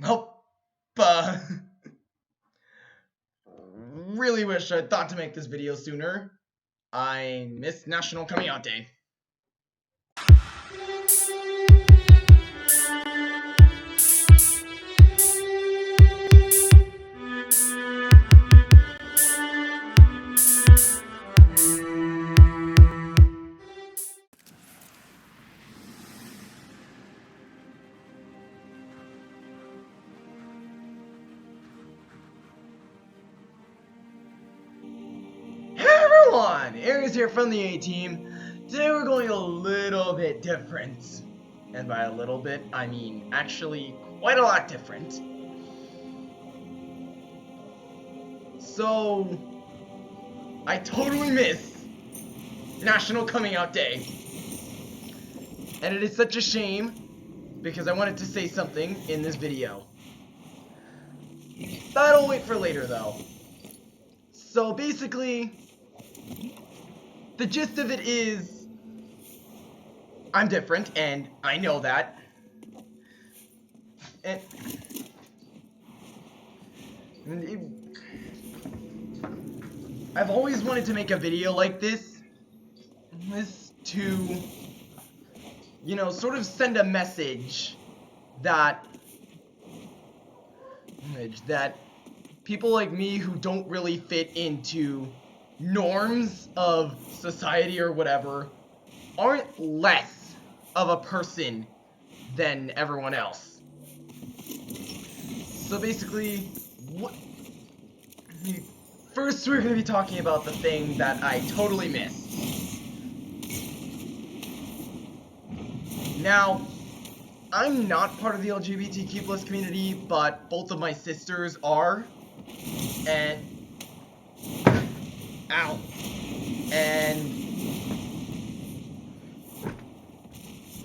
Nope. Really wish I thought to make this video sooner. I missed National Coming Out Day. Aries here from the A-Team. Today we're going a little bit different. And by a little bit, I mean actually quite a lot different. So, I totally missed National Coming Out Day. And it is such a shame, because I wanted to say something in this video. That'll wait for later though. So basically, the gist of it is, I'm different, and I know that. And I've always wanted to make a video like this to, you know, sort of send a message that people like me who don't really fit into norms of society or whatever aren't less of a person than everyone else. So basically, first we're going to be talking about the thing that I totally missed. Now, I'm not part of the LGBTQ+ community, but both of my sisters are, and ow. And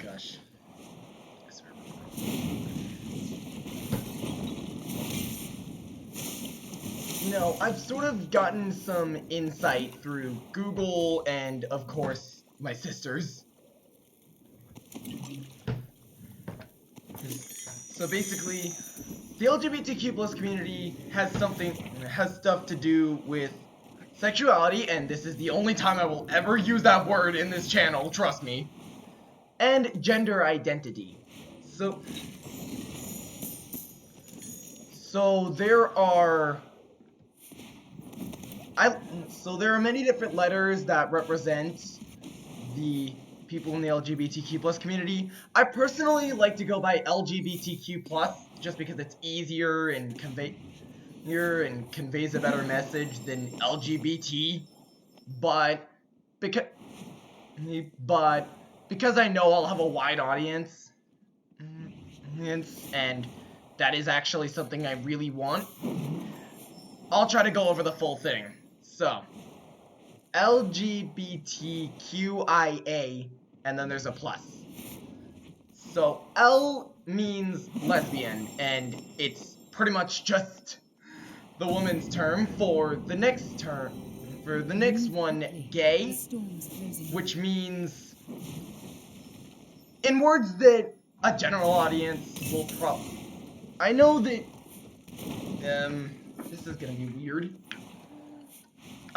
gosh. You know, I've sort of gotten some insight through Google and, of course, my sisters. So basically, the LGBTQ+ community has stuff to do with sexuality, and this is the only time I will ever use that word in this channel, trust me, and gender identity. So there are many different letters that represent the people in the LGBTQ+ community. I personally like to go by LGBTQ+, just because it's easier and conveys a better message than LGBT, but because I know I'll have a wide audience, and that is actually something I really want, I'll try to go over the full thing. So, LGBTQIA, and then there's a plus. So, L means lesbian, and it's pretty much just the woman's term. For the next one, gay, which means, in words that a general audience will I know that, this is gonna be weird.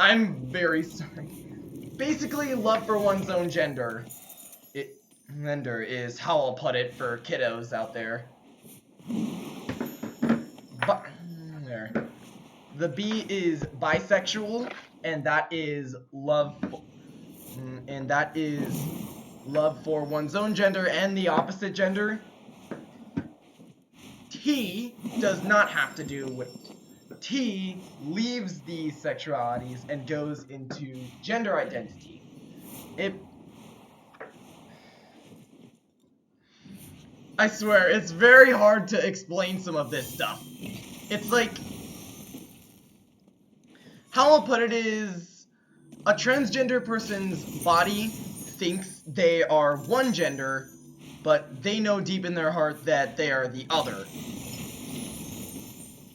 I'm very sorry. Basically, love for one's own gender. Gender is how I'll put it for kiddos out there. But there. The B is bisexual, and that is love for one's own gender and the opposite gender. T does not have to do with T leaves these sexualities and goes into gender identity. I swear, it's very hard to explain some of this stuff. It's like, how I'll put it is, a transgender person's body thinks they are one gender, but they know deep in their heart that they are the other.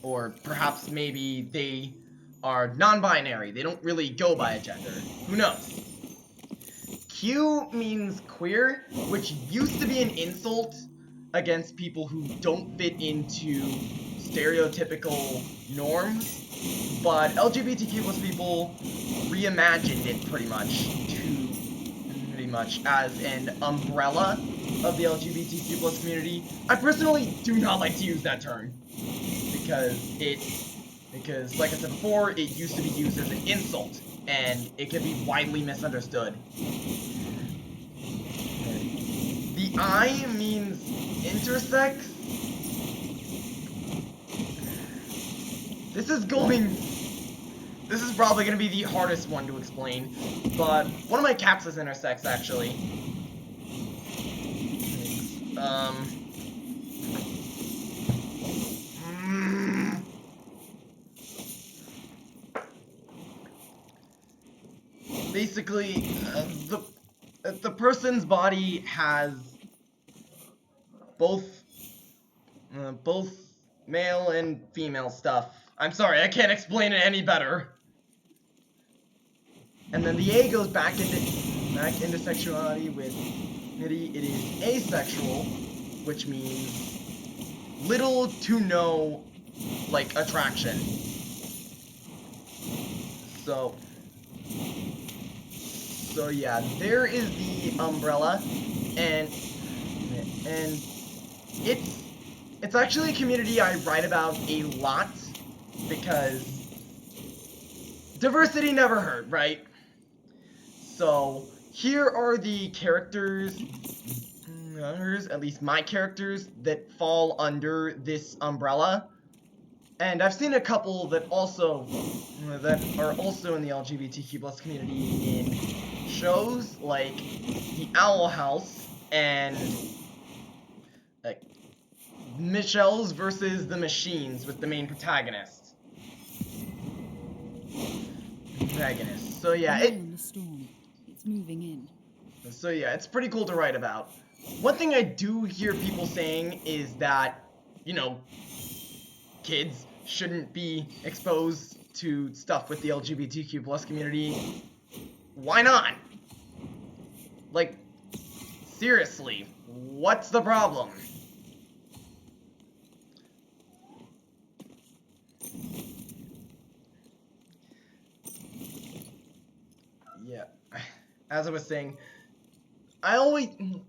Or perhaps maybe they are non-binary. They don't really go by a gender. Who knows? Q means queer, which used to be an insult, against people who don't fit into stereotypical norms, but LGBTQ plus people reimagined it pretty much as an umbrella of the LGBTQ plus community. I personally do not like to use that term because like I said before, it used to be used as an insult and it can be widely misunderstood. The I means intersex. This is probably going to be the hardest one to explain, but one of my cats is intersex, actually. Basically, the person's body has both male and female stuff. I'm sorry, I can't explain it any better. And then the A goes back into sexuality with it is asexual, which means little to no, like, attraction. So yeah, there is the umbrella, and it's actually a community I write about a lot, because diversity never hurt, right? So here are the characters, at least my characters, that fall under this umbrella. And I've seen a couple that are also in the LGBTQ plus community in shows like The Owl House and like Michelle's versus the Machines with the main protagonist. So yeah, It's moving in. So yeah, it's pretty cool to write about. One thing I do hear people saying is that, you know, kids shouldn't be exposed to stuff with the LGBTQ plus community. Why not? Like, seriously, what's the problem? Yeah, as I was saying, I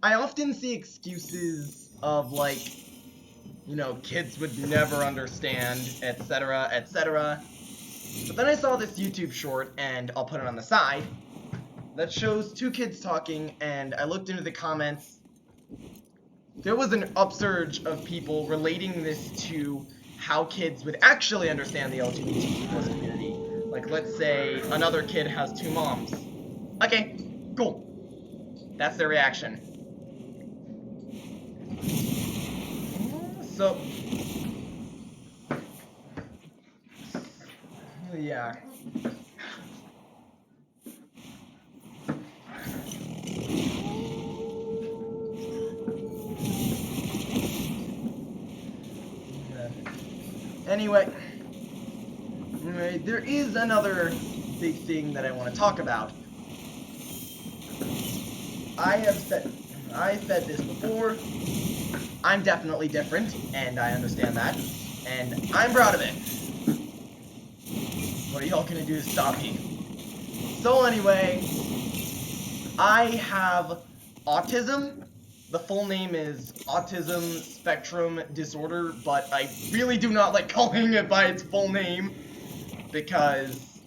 often see excuses of, like, you know, kids would never understand, etc., etc. But then I saw this YouTube short, and I'll put it on the side, that shows two kids talking, and I looked into the comments. There was an upsurge of people relating this to how kids would actually understand the LGBTQ plus community. Like, let's say another kid has two moms. Okay, cool. That's their reaction. So, yeah. Anyway, there is another big thing that I want to talk about. I said this before. I'm definitely different, and I understand that, and I'm proud of it. What are y'all gonna do to stop me? So anyway, I have autism. The full name is Autism Spectrum Disorder, but I really do not like calling it by its full name, because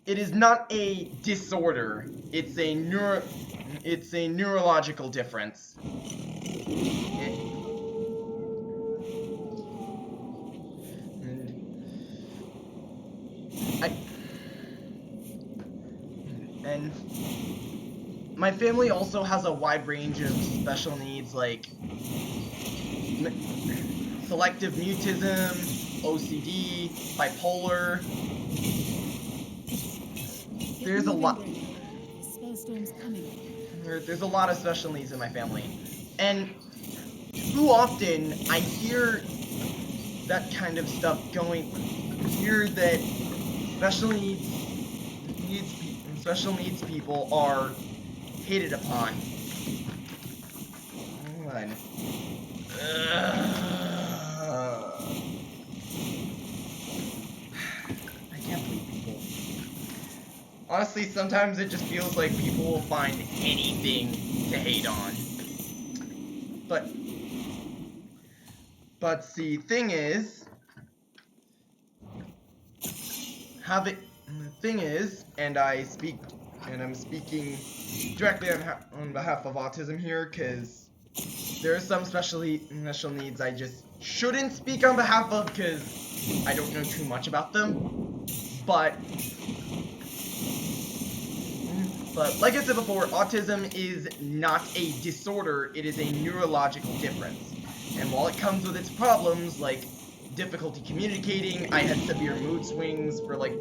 it is not a disorder. It's a neurological difference. And my family also has a wide range of special needs, like selective mutism, OCD, bipolar. There's a lot. There's a lot of special needs in my family, and too often I hear that kind of stuff going. Hear that special needs people are hated upon. Hold on. I can't believe people. Honestly, sometimes it just feels like people will find anything to hate on. But the thing is, and I'm speaking directly on behalf of autism here, because there are some special needs I just shouldn't speak on behalf of because I don't know too much about them. But like I said before, autism is not a disorder, it is a neurological difference. And while it comes with its problems, like difficulty communicating, I had severe mood swings for like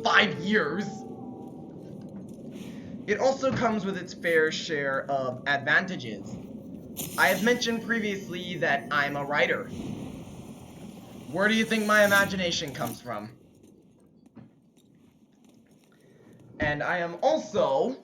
5 years, it also comes with its fair share of advantages. I have mentioned previously that I'm a writer. Where do you think my imagination comes from? And I am also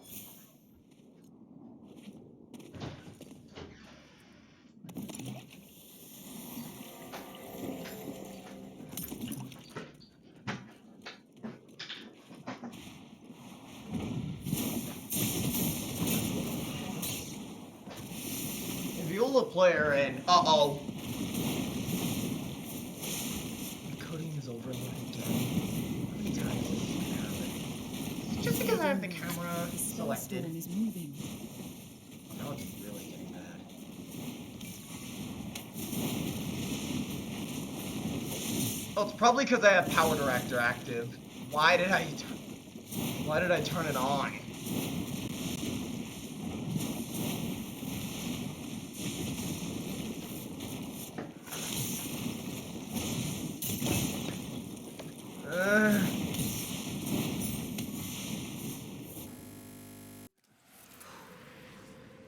a viola player, and uh-oh. Encoding is overloaded again. How many times is this gonna happen? Just because I have the camera selected. Storm is moving. Now it's really getting bad. Oh, it's probably because I have Power Director active. Why did I turn it on?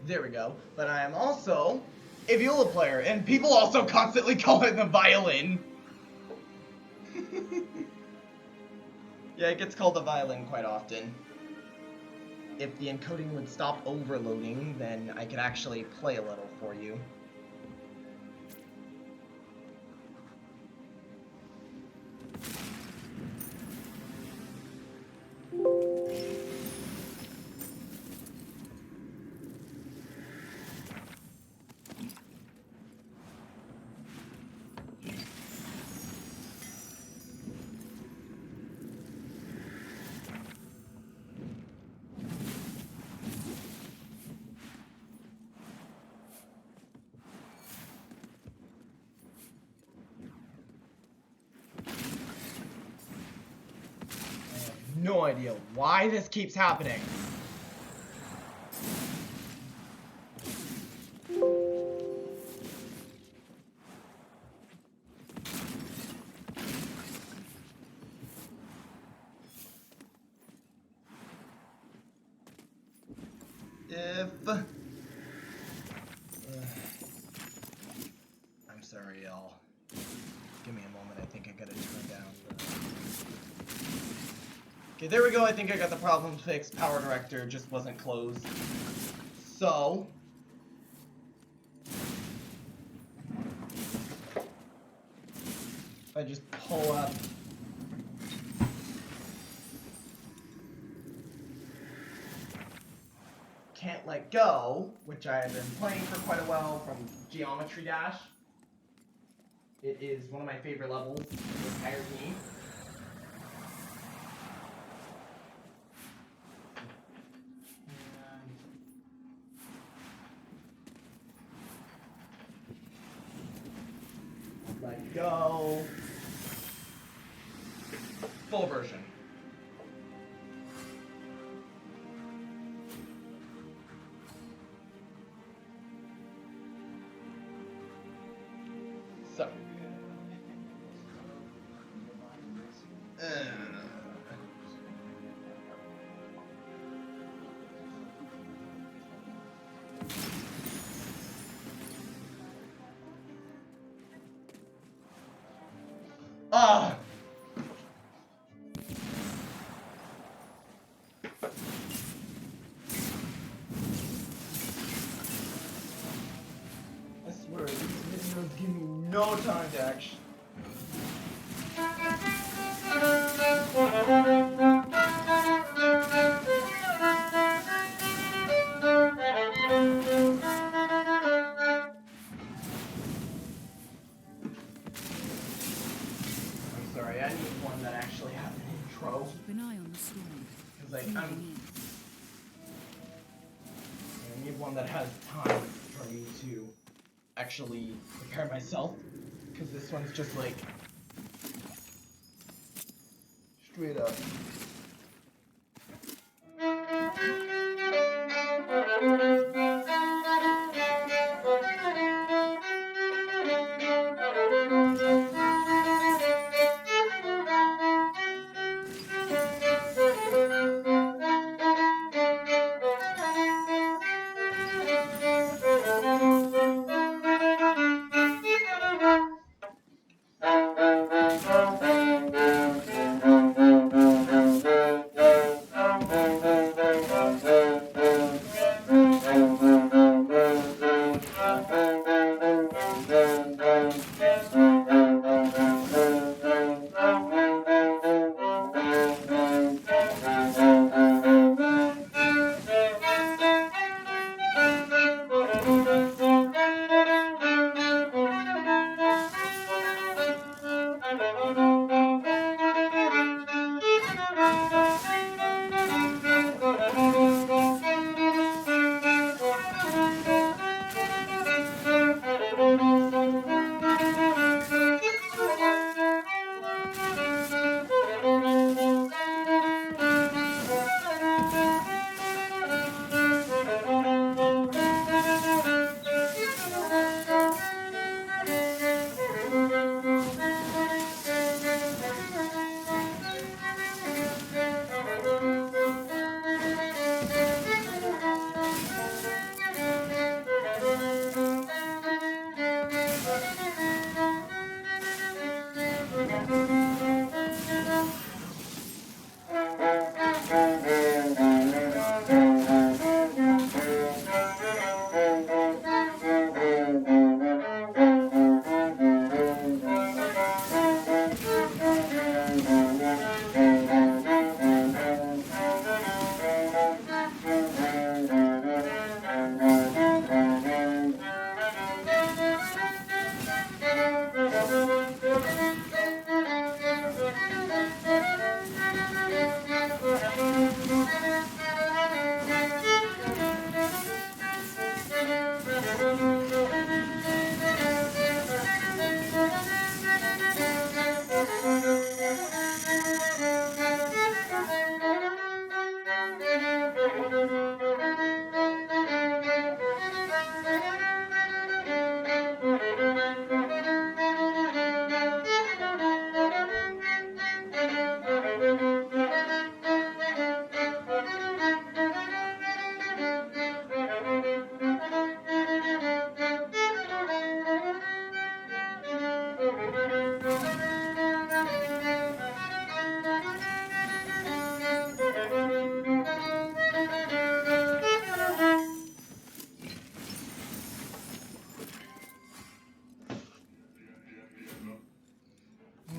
There we go. But I am also a viola player, and people also constantly call it the violin. Yeah, it gets called the violin quite often. If the encoding would stop overloading, then I could actually play a little for you. No idea why this keeps happening. I'm sorry, y'all. Give me a moment, I think I gotta turn down the... Okay, there we go, I think I got the problem fixed. Power Director just wasn't closed. So... if I just pull up... Can't Let Go, which I have been playing for quite a while from Geometry Dash. It is one of my favorite levels in the entire game. Let Go. Full version. So. Ah. I swear these no time to actually. I'm sorry, I need one that actually has an intro. Keep an eye on the storm. Because like, It's I need one that has time for me to actually prepare myself. Because this one's just like straight up.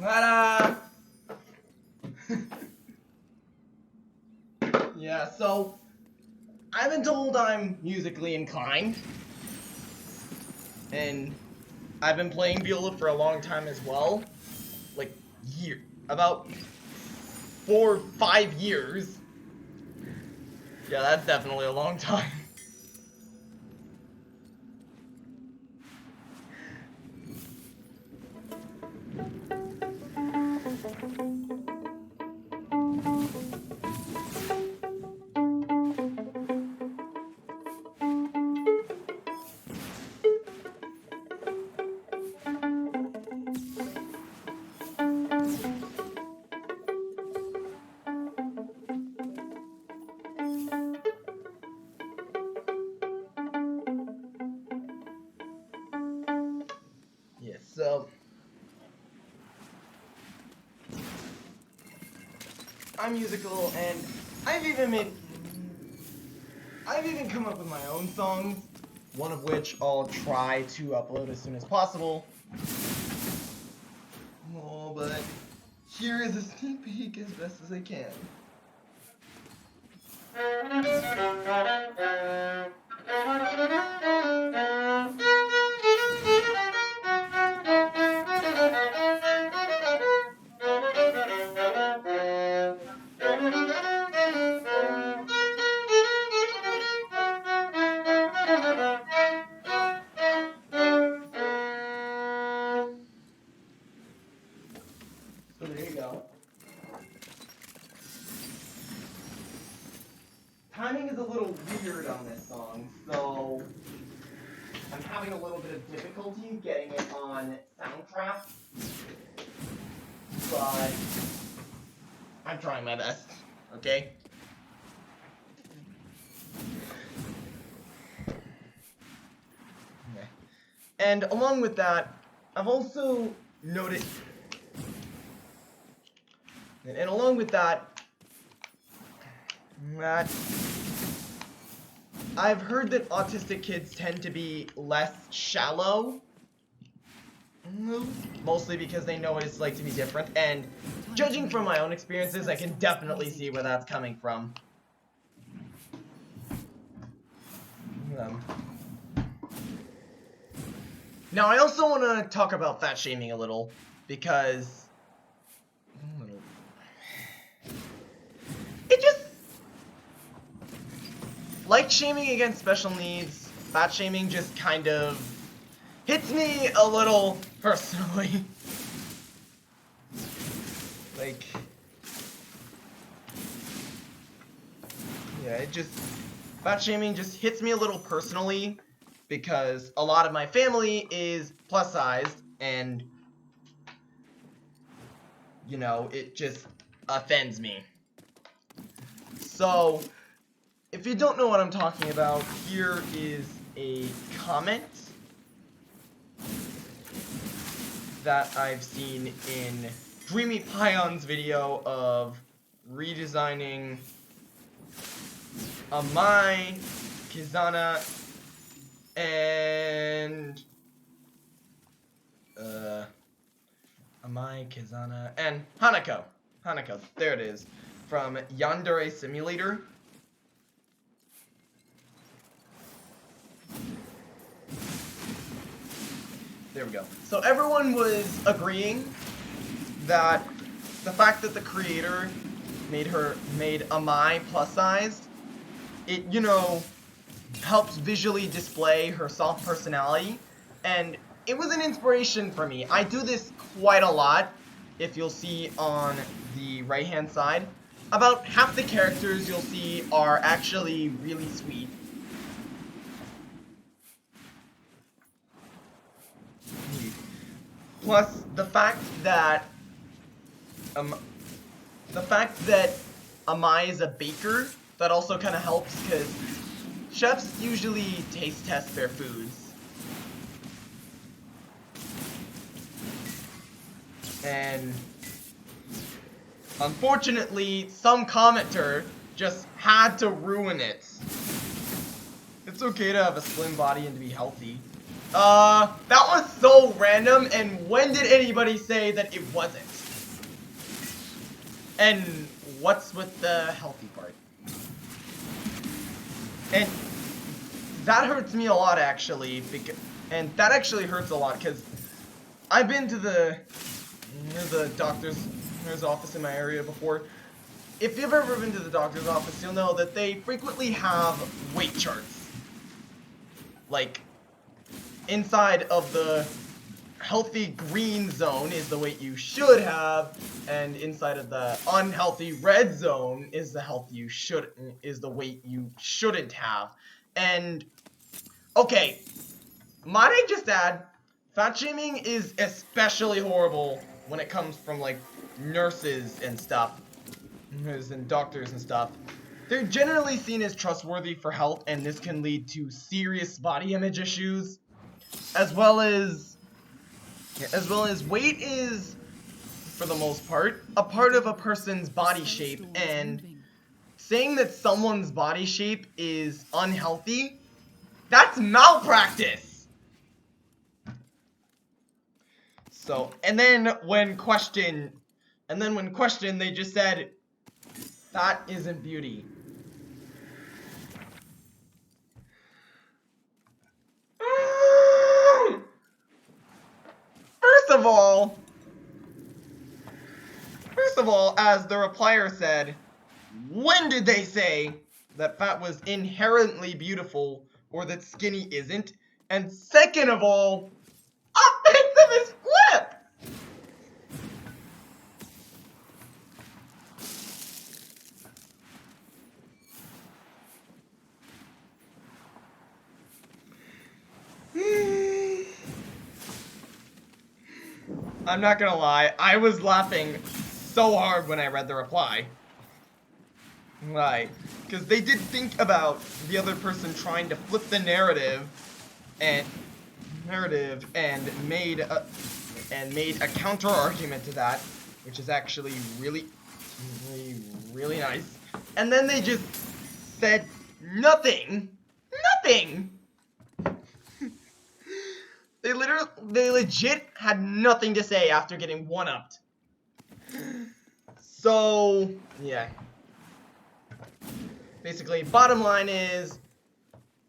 Ta-da! Yeah, so I've been told I'm musically inclined, and I've been playing viola for a long time as well, like about 4 or 5 years. Yeah, that's definitely a long time. Yeah, so I'm musical, and I've even come up with my own songs, one of which I'll try to upload as soon as possible. here is a sneak peek as best as I can. So there you go. Timing is a little weird on this song, so I'm having a little bit of difficulty getting it on soundtrack, but I'm trying my best, okay? Okay. And along with that, I've also noticed, and along with that, I've heard that autistic kids tend to be less shallow, mostly because they know what it's like to be different, and judging from my own experiences, I can definitely see where that's coming from. Now, I also want to talk about fat shaming a little, because it just, like shaming against special needs, fat shaming just kind of hits me a little personally. Like, yeah, fat shaming just hits me a little personally, because a lot of my family is plus sized, and, you know, it just offends me. So, if you don't know what I'm talking about, here is a comment that I've seen in Dreamy Pion's video of redesigning Amai, Kizana, and Amai, Kizana, and Hanako. Hanako, there it is. From Yandere Simulator. There we go. So everyone was agreeing that the fact that the creator made Amai plus sized, it, you know, helps visually display her soft personality, and it was an inspiration for me. I do this quite a lot, if you'll see on the right hand side. About half the characters you'll see are actually really sweet. Plus, the fact that Amai is a baker, that also kind of helps, because chefs usually taste test their foods. And unfortunately, some commenter just had to ruin it. It's okay to have a slim body and to be healthy. That was so random, and when did anybody say that it wasn't? And what's with the healthy part? And that hurts me a lot, actually, and that actually hurts a lot, because I've been to there's a doctor's office in my area before. If you've ever been to the doctor's office, you'll know that they frequently have weight charts. Like, inside of the healthy green zone is the weight you should have, and inside of the unhealthy red zone is the weight you shouldn't have. And okay, might I just add, fat shaming is especially horrible when it comes from like nurses and stuff, and doctors and stuff. They're generally seen as trustworthy for health, and this can lead to serious body image issues, as well as weight is, for the most part, a part of a person's body shape, and saying that someone's body shape is unhealthy, that's malpractice. So, and then when questioned And then when questioned, they just said, "Fat isn't beauty." First of all, as the replier said, when did they say that fat was inherently beautiful or that skinny isn't? And second of all, offensive is flip! I'm not gonna lie, I was laughing so hard when I read the reply. Right, because they did think about the other person trying to flip the narrative and made a counter argument to that, which is actually really nice. And then they just said nothing. They legit had nothing to say after getting one-upped. So, yeah. Basically, bottom line is,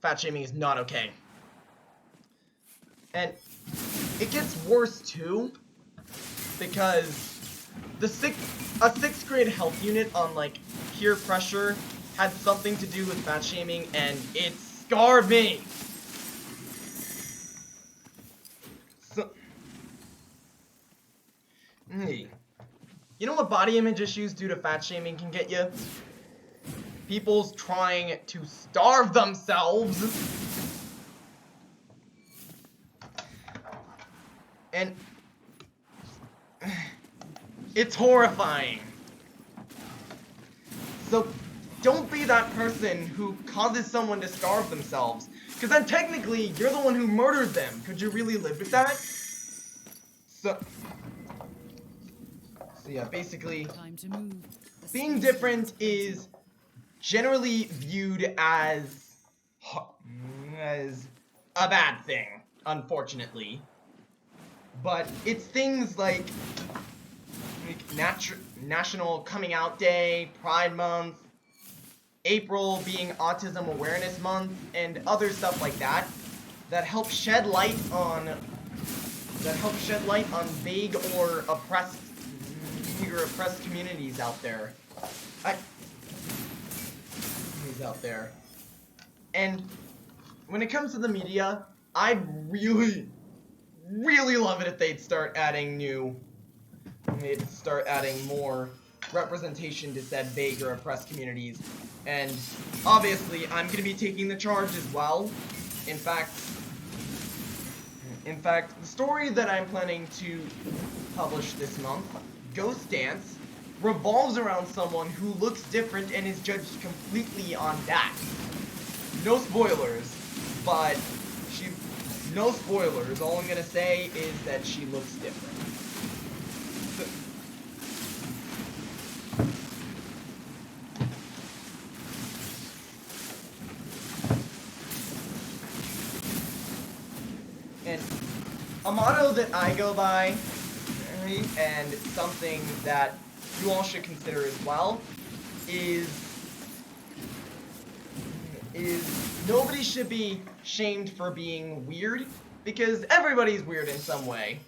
fat shaming is not okay. And it gets worse too, because a sixth grade health unit on like peer pressure had something to do with fat shaming, and it scarred me. So, you know what body image issues due to fat shaming can get you? People's trying to starve themselves. And it's horrifying. So don't be that person who causes someone to starve themselves, because then technically you're the one who murdered them. Could you really live with that? So yeah, basically, Time to move. being different is generally viewed as a bad thing, unfortunately. But it's things like National Coming Out Day, Pride Month, April being Autism Awareness Month, and other stuff like that that help shed light on vague or oppressed communities out there. And when it comes to the media, I'd really love it if they'd start adding more representation to said vague or oppressed communities. And obviously, I'm going to be taking the charge as well. In fact, the story that I'm planning to publish this month, Ghost Dance, revolves around someone who looks different and is judged completely on that. No spoilers, but no spoilers. All I'm gonna say is that she looks different. And a motto that I go by, and something that you all should consider as well, is nobody should be shamed for being weird, because everybody's weird in some way.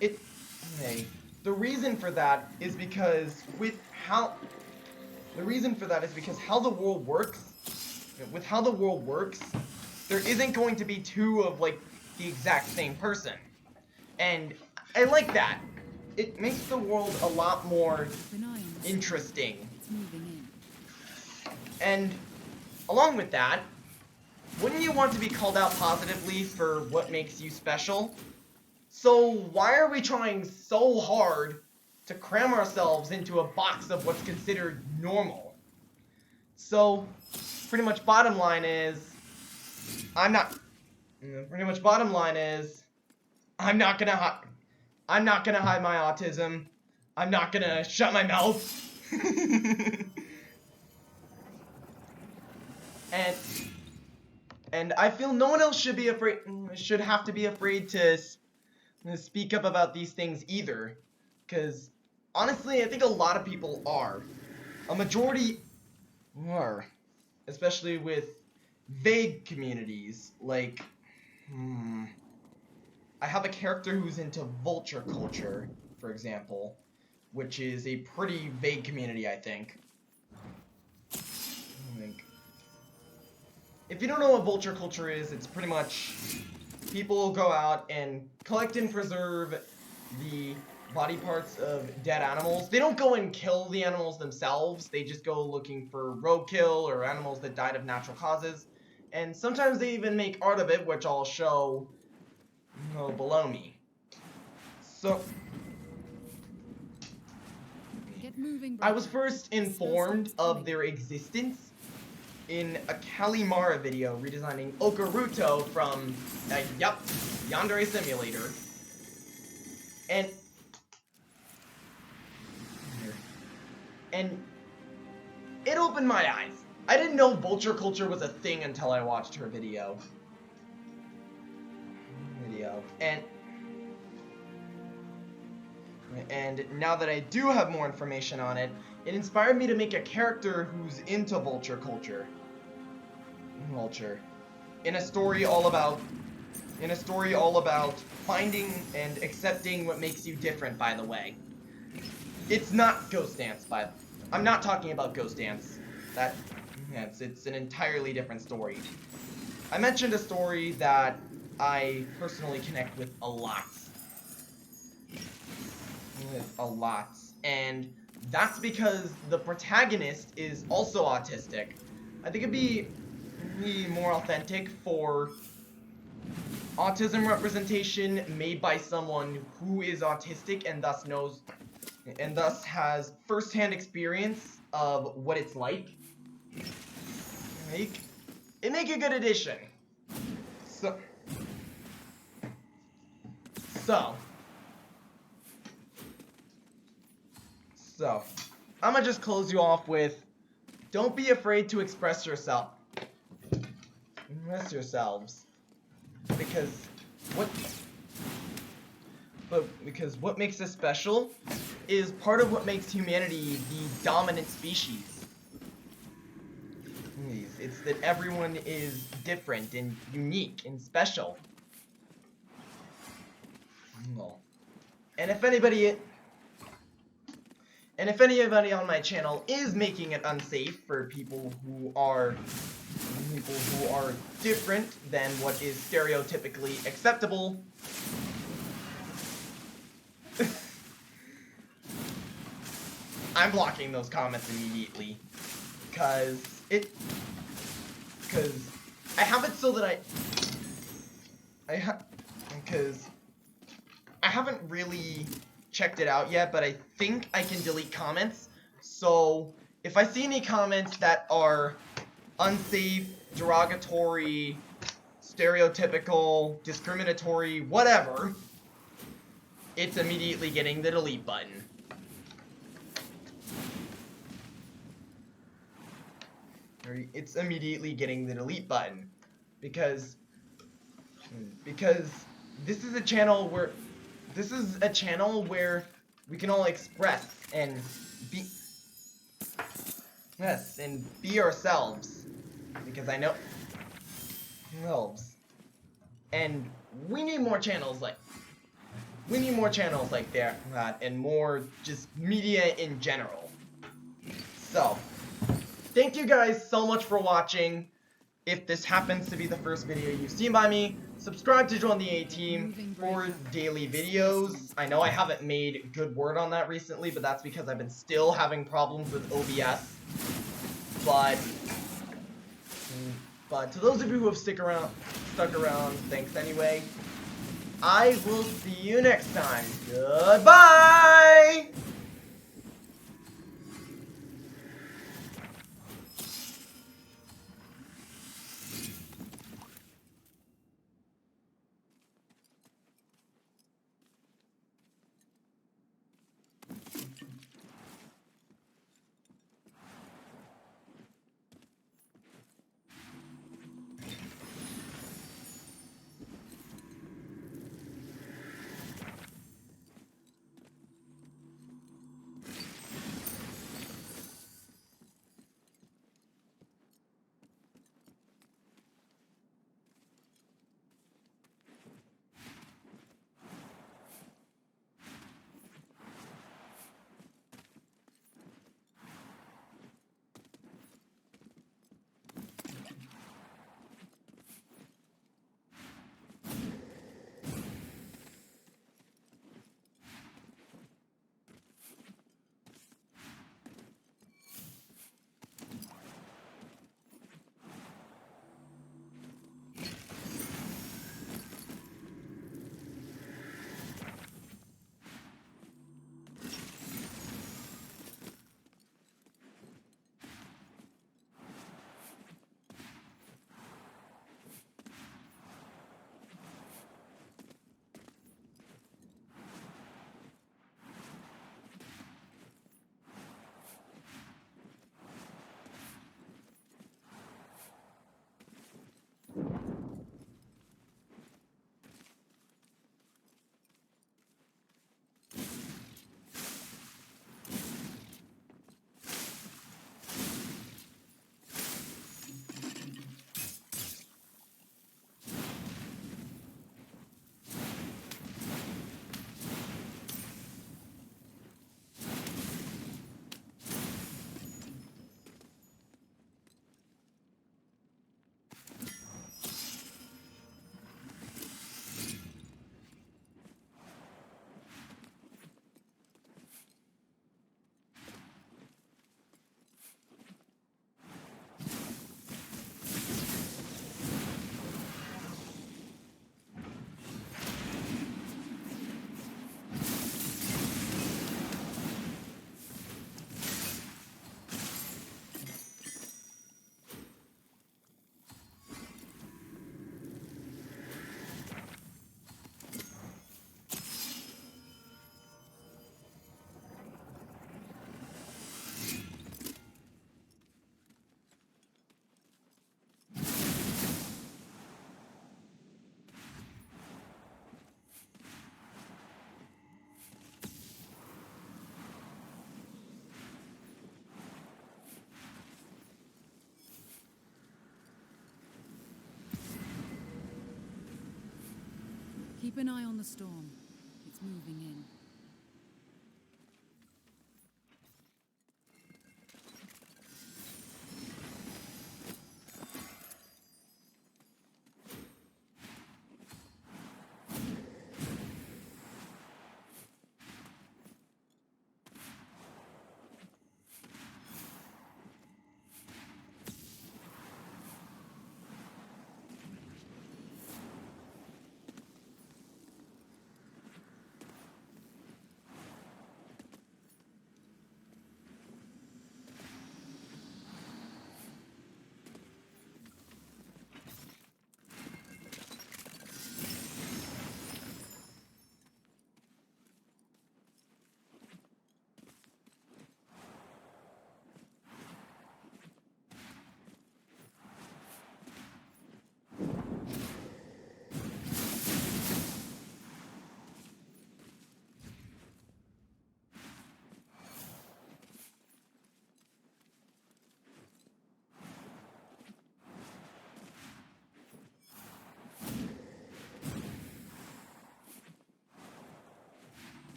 The reason for that is because how the world works. With how the world works, there isn't going to be two of like the exact same person, and I like that. It makes the world a lot more interesting. It's moving in. And along with that, wouldn't you want to be called out positively for what makes you special? So why are we trying so hard to cram ourselves into a box of what's considered normal? So, pretty much bottom line is, I'm not gonna hide my autism. I'm not gonna shut my mouth. And I feel no one else should have to be afraid to speak up about these things either, because honestly, I think a lot of people are. A majority are. Especially with vague communities, like, I have a character who's into vulture culture, for example, which is a pretty vague community, I think. If you don't know what vulture culture is, it's pretty much people go out and collect and preserve the body parts of dead animals. They don't go and kill the animals themselves. They just go looking for roadkill or animals that died of natural causes. And sometimes they even make art of it, which I'll show below me. So Get moving, I was brother. first informed of their existence in a Kalimara video redesigning Okaruto from, Yandere Simulator. And it opened my eyes. I didn't know vulture culture was a thing until I watched her video. And now that I do have more information on it, it inspired me to make a character who's into vulture culture. In a story all about finding and accepting what makes you different, by the way. It's not Ghost Dance, I'm not talking about Ghost Dance. It's an entirely different story. I mentioned a story that I personally connect with a lot. And that's because the protagonist is also autistic. I think it'd be more authentic for autism representation made by someone who is autistic and thus has first-hand experience of what it's like. It make a good addition. So, I'm gonna just close you off with, don't be afraid to express yourselves. Because what makes us special is part of what makes humanity the dominant species. It's that everyone is different and unique and special. And if anybody on my channel is making it unsafe for people who are different than what is stereotypically acceptable, I'm blocking those comments immediately, because I have it so that because I haven't really checked it out yet, but I think I can delete comments. So if I see any comments that are unsafe, derogatory, stereotypical, discriminatory, whatever, it's immediately getting the delete button. It's immediately getting the delete button. Because this is a channel where we can all express and be ourselves. Because I know ourselves. And we need more channels like that, and more just media in general. So, thank you guys so much for watching. If this happens to be the first video you've seen by me, subscribe to join the A-Team for daily videos. I know I haven't made good word on that recently, but that's because I've been still having problems with OBS. But to those of you who have stuck around, thanks anyway. I will see you next time. Goodbye! Keep an eye on the storm. It's moving in.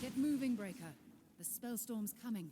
Get moving, Breaker. The spellstorm's coming.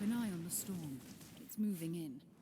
Keep an eye on the storm. It's moving in.